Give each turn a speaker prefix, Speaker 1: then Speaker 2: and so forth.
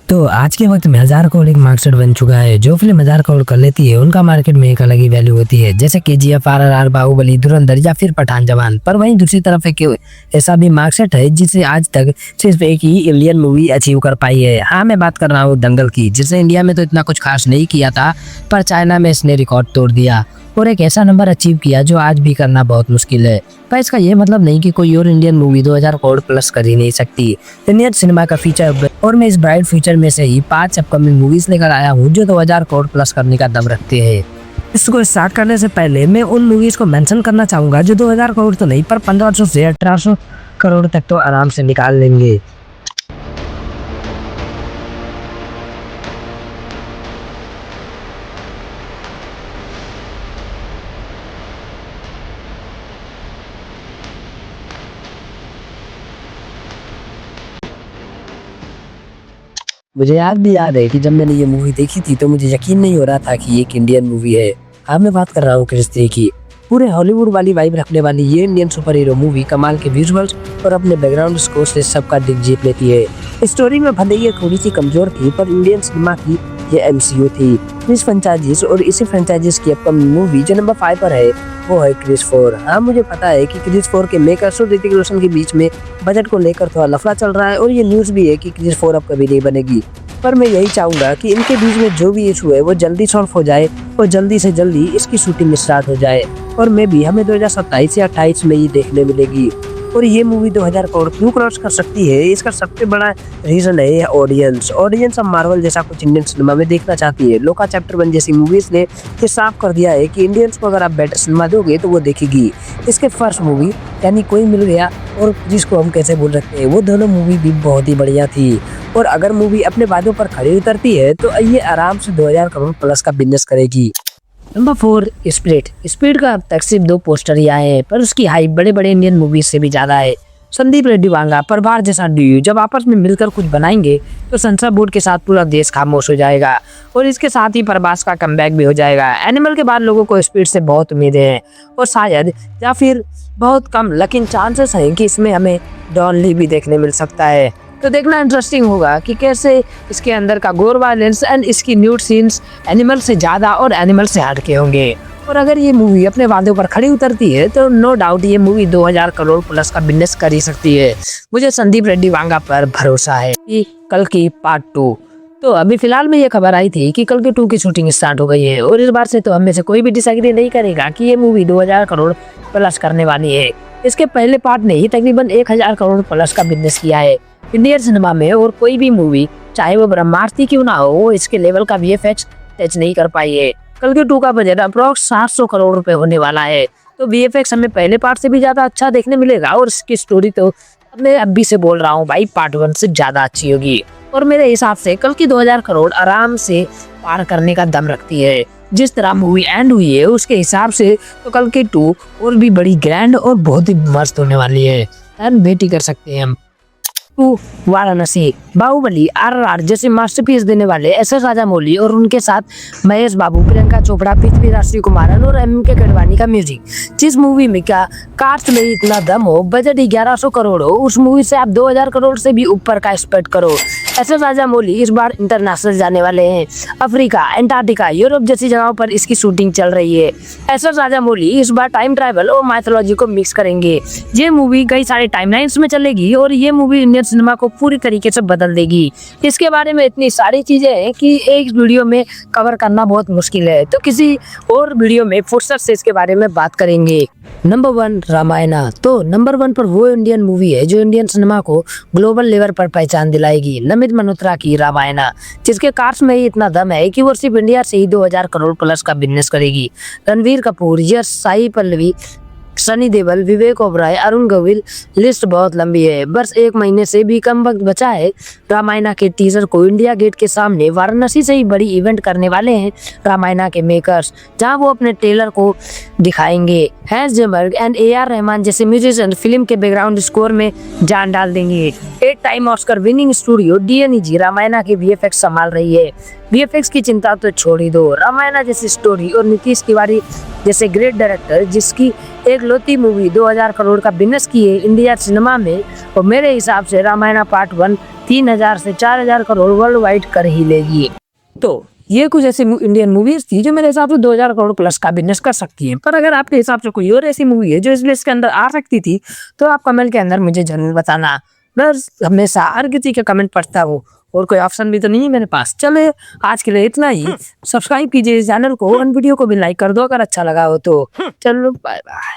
Speaker 1: तो आज के वक्त में 1000 करोड़ एक मार्केट बन चुका है। जो फिल्म 1000 करोड़ कर लेती है उनका मार्केट में एक अलग ही वैल्यू होती है, जैसे KGF, RRR, बाहुबली, धुरंधर या फिर पठान जवान। पर वहीं दूसरी तरफ एक ऐसा भी मार्केट है जिसे आज तक सिर्फ एक ही इंडियन मूवी अचीव कर पाई है। हाँ, मैं बात कर रहा हूँ दंगल की, जिसे इंडिया में तो इतना कुछ खास नहीं किया था, पर चाइना में इसने रिकॉर्ड तोड़ दिया और एक ऐसा नंबर अचीव किया जो आज भी करना बहुत मुश्किल है। पर इसका ये मतलब नहीं कि कोई और इंडियन मूवी 2000 करोड़ प्लस कर ही नहीं सकती। इंडियन सिनेमा का फ्यूचर और मैं इस ब्राइट फ्यूचर में से ही 5 अपकमिंग मूवीज लेकर आया हूँ जो 2000 करोड़ प्लस करने का दम रखते हैं। इसको स्टार्ट करने से पहले मैं उन मूवीज को मेंशन करना चाहूंगा जो 2000 करोड़ तो नहीं, पर 1500 से 1800 करोड़ तक तो आराम से निकाल लेंगे। मुझे याद है कि जब मैंने ये मूवी देखी थी तो मुझे यकीन नहीं हो रहा था कि ये एक इंडियन मूवी है। अब मैं बात कर रहा हूँ क्रिस 3 की। पूरे हॉलीवुड वाली वाइब रखने वाली ये इंडियन सुपर हीरो मूवी कमाल के विजुअल्स और अपने बैकग्राउंड स्कोर से सबका दिल जीत लेती है। स्टोरी में भले ये थोड़ी सी कमजोर थी, पर इंडियन सिनेमा की ये MCU थी। इस फ्रेंचाइजीज और इसी फ्रेंचाइजीज की अपकमिंग मूवी जो नंबर 5 पर है वो है क्रिस 4। हाँ, मुझे पता है कि क्रिस 4 के मेकर्स और ऋतिक रोशन के बीच में बजट को लेकर थोड़ा लफड़ा चल रहा है और ये न्यूज भी है कि क्रिस 4 अब कभी नहीं बनेगी। पर मैं यही चाहूंगा कि इनके बीच में जो भी इशू है वो जल्दी सॉल्व हो जाए और जल्दी से जल्दी इसकी शूटिंग स्टार्ट हो जाए और मैं भी हमें 2027 या 28 में ही देखने मिलेगी। और ये मूवी 2000 करोड़ क्यों क्रॉस कर सकती है, इसका सबसे बड़ा रीजन है ऑडियंस अब मार्वल जैसा कुछ इंडियन सिनेमा में देखना चाहती है। लोका चैप्टर 1 जैसी मूवीज ने ये साफ कर दिया है कि इंडियंस को अगर आप बेटर सिनेमा दोगे तो वो देखेगी। इसके फर्स्ट मूवी यानी कोई मिल गया और जिसको हम कैसे बोल सकते हैं, वो दोनों मूवी भी बहुत ही बढ़िया थी। और अगर मूवी अपने वादों पर खड़ी उतरती है तो ये आराम से 2000 करोड़ प्लस का बिजनेस करेगी। नंबर 4 स्प्लिट का अब तक सिर्फ 2 पोस्टर ही आए हैं, पर उसकी हाइप बड़े बड़े इंडियन मूवीज से भी ज्यादा है। संदीप रेड्डी वांगा, प्रभास जैसा ड्यू जब आपस में मिलकर कुछ बनाएंगे तो सेंसर बोर्ड के साथ पूरा देश खामोश हो जाएगा और इसके साथ ही प्रभास का कमबैक भी हो जाएगा। एनिमल के बाद लोगों को स्प्लिट से बहुत उम्मीदें हैं और शायद या फिर बहुत कम लेकिन चांसेस हैं कि इसमें हमें डॉन ली भी देखने मिल सकता है। तो देखना इंटरेस्टिंग होगा कि कैसे इसके अंदर का गोर वायलेंस एंड इसकी न्यूड सीन्स एनिमल से ज्यादा और एनिमल से हटके होंगे। और अगर ये मूवी अपने वादों पर खड़ी उतरती है तो नो डाउट ये मूवी 2000 करोड़ प्लस का बिजनेस कर ही सकती है। मुझे संदीप रेड्डी वांगा पर भरोसा है कि कल की पार्ट 2। तो अभी फिलहाल में ये खबर आई थी कि कल के 2 की शूटिंग स्टार्ट हो गई है और इस बार से तो हम में से कोई भी डिसएग्री नहीं करेगा कि ये मूवी 2000 करोड़ प्लस करने वाली है। इसके पहले पार्ट ने ही तकरीबन 1000 करोड़ प्लस का बिजनेस किया है इंडियन सिनेमा में, और कोई भी मूवी चाहे वो ब्रह्मास्त्र क्यों ना हो वो इसके लेवल का VFX टच नहीं कर पाई है। कल के 2 का बजट अप्रोक्स 700 करोड़ रुपए होने वाला है, तो VFX हमें पहले पार्ट से भी ज्यादा अच्छा देखने मिलेगा और इसकी स्टोरी तो मैं अभी से बोल रहा हूँ भाई, पार्ट 1 से ज्यादा अच्छी होगी। और मेरे हिसाब से कल की 2000 करोड़ आराम से पार करने का दम रखती है। जिस तरह मूवी एंड हुई है उसके हिसाब से तो कल की 2 और भी बड़ी ग्रैंड और बहुत ही मस्त होने वाली है। एंड वेट ही कर सकते हैं हम। वाराणसी, बाहुबली, RRR जैसे मास्टरपीस देने वाले SS राजामौली और उनके साथ महेश बाबू, प्रियंका चोपड़ा, पृथ्वीराज श्रीकुमारन और MM के कड़वानी का म्यूजिक। जिस मूवी में क्या कास्ट में इतना दम हो, बजट 1100 करोड़ हो, उस मूवी से आप 2000 करोड़ से भी ऊपर का एक्सपेक्ट करो। SS राजामौली इस बार इंटरनेशनल जाने वाले हैं। अफ्रीका, एंटार्क्टिका, यूरोप जैसी जगहों पर इसकी शूटिंग चल रही है। SS राजामौली इस बार टाइम ट्रैवल और माइथोलॉजी को मिक्स करेंगे। ये मूवी कई सारे टाइमलाइंस में चलेगी और ये मूवी इंडियन सिनेमा को पूरी तरीके से बदल देगी। इसके बारे में इतनी सारी चीजें हैं कि एक वीडियो में कवर करना बहुत मुश्किल है, तो किसी और वीडियो में फुर्सत से इसके बारे में बात करेंगे। नंबर 1 रामायणा। तो नंबर 1 पर वो इंडियन मूवी है जो इंडियन सिनेमा को ग्लोबल लेवल पर पहचान दिलाएगी, नमित मल्होत्रा की रामायणा, जिसके कास्ट में ही इतना दम है कि वो सिर्फ इंडिया से ही 2000 करोड़ प्लस का बिजनेस करेगी। रणवीर कपूर, यश, साई पल्लवी, सनी देओल, विवेक ओबराय, अरुण गोविल, लिस्ट बहुत लंबी है। बस 1 महीने से भी कम वक्त बचा है रामायणा के टीजर को इंडिया गेट के सामने वाराणसी से ही बड़ी इवेंट करने वाले हैं रामायणा के मेकर्स, जहां वो अपने ट्रेलर को दिखाएंगे। Hans Zimmer and AR Rahman जैसे म्यूजिशियन फिल्म के बैकग्राउंड स्कोर में जान डाल देंगे। 8 time Oscar winning studio DNEG Ramayana के VFX संभाल रही है। VFX की चिंता तो छोड़ ही दो, रामायणा जैसी स्टोरी और नीतीश तिवारी जैसे ग्रेट डायरेक्टर जिसकी एक लौती मूवी 2000 करोड़ का बिजनेस की है इंडिया सिनेमा में, और मेरे हिसाब से रामायणा पार्ट 1 3,000 से 4,000 करोड़ वर्ल्ड वाइड कर ही लेगी। तो ये कुछ ऐसी इंडियन मूवीज थी जो मेरे हिसाब से 2,000 करोड़ प्लस का बिजनेस कर सकती है। पर अगर आपके हिसाब से कोई और ऐसी मूवी है जो इस लिस्ट के अंदर आ सकती थी तो आप कमेंट के अंदर मुझे जरूर बताना। बस हमेशा हर किसी का कमेंट पढ़ता हूँ और कोई ऑप्शन भी तो नहीं है मेरे पास। चले आज के लिए इतना ही। सब्सक्राइब कीजिए इस चैनल को और वीडियो को भी लाइक कर दो अगर अच्छा लगा हो तो। चलो बाय बाय।